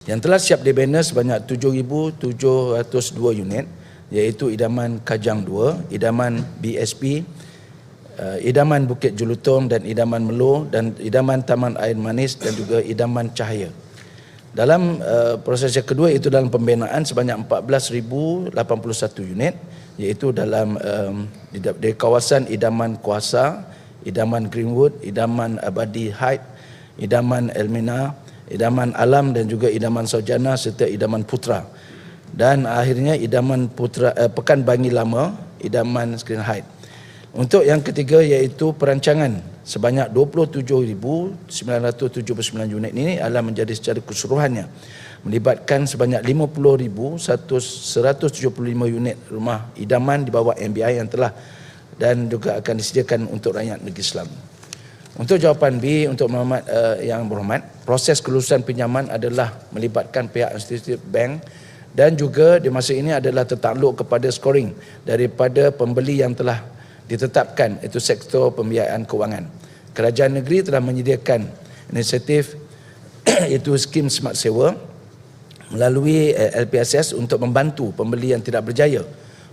Yang telah siap dibina sebanyak 7,702 unit, iaitu idaman Kajang 2, idaman BSP, idaman Bukit Jelutong dan idaman Melo, dan idaman Taman Air Manis dan juga idaman Cahaya. Dalam proses yang kedua, itu dalam pembinaan sebanyak 14,081 unit, iaitu dalam di kawasan idaman Kuasa, idaman Greenwood, idaman Abadi Height, idaman Elmina, idaman Alam dan juga idaman Saujana serta idaman Putra. Dan akhirnya idaman Putra Pekan Bangi Lama, idaman Screen Height. Untuk yang ketiga, iaitu perancangan sebanyak 27,979 unit ini adalah menjadi secara keseluruhannya melibatkan sebanyak 50,175 unit rumah idaman di bawah MBI yang telah dan juga akan disediakan untuk rakyat negeri Islam. Untuk jawapan B, untuk yang berhormat, proses kelulusan pinjaman adalah melibatkan pihak institusi bank dan juga di masa ini adalah tertakluk kepada scoring daripada pembeli yang telah ditetapkan, itu sektor pembiayaan kewangan. Kerajaan negeri telah menyediakan inisiatif itu skim Smart Sewa melalui LPSS untuk membantu pembeli yang tidak berjaya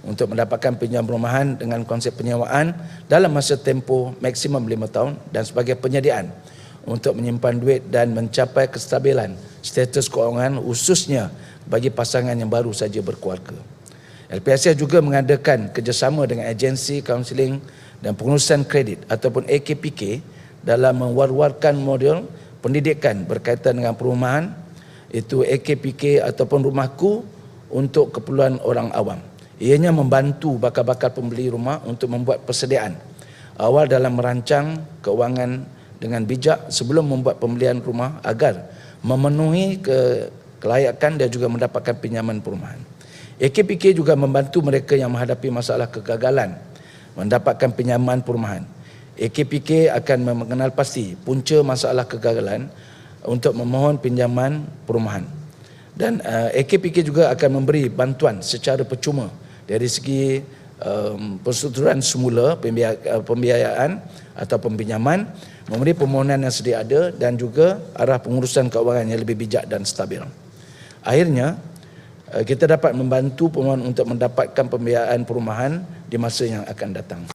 untuk mendapatkan pinjaman perumahan dengan konsep penyewaan dalam masa tempoh maksimum 5 tahun dan sebagai penyediaan untuk menyimpan duit dan mencapai kestabilan status kewangan khususnya bagi pasangan yang baru saja berkeluarga. LPSS juga mengadakan kerjasama dengan agensi kaunseling dan pengurusan kredit ataupun AKPK dalam mewar-warkan model pendidikan berkaitan dengan perumahan, itu AKPK ataupun Rumahku untuk keperluan orang awam. Ianya membantu bakal-bakal pembeli rumah untuk membuat persediaan awal dalam merancang keuangan dengan bijak sebelum membuat pembelian rumah agar memenuhi kelayakan dan juga mendapatkan pinjaman perumahan. AKPK juga membantu mereka yang menghadapi masalah kegagalan mendapatkan pinjaman perumahan. AKPK akan mengenal pasti punca masalah kegagalan untuk memohon pinjaman perumahan. Dan AKPK juga akan memberi bantuan secara percuma dari segi perstrukturan semula pembiayaan atau pinjaman, memberi permohonan yang sedia ada dan juga arah pengurusan keuangan yang lebih bijak dan stabil. Akhirnya, kita dapat membantu pemohon untuk mendapatkan pembiayaan perumahan di masa yang akan datang.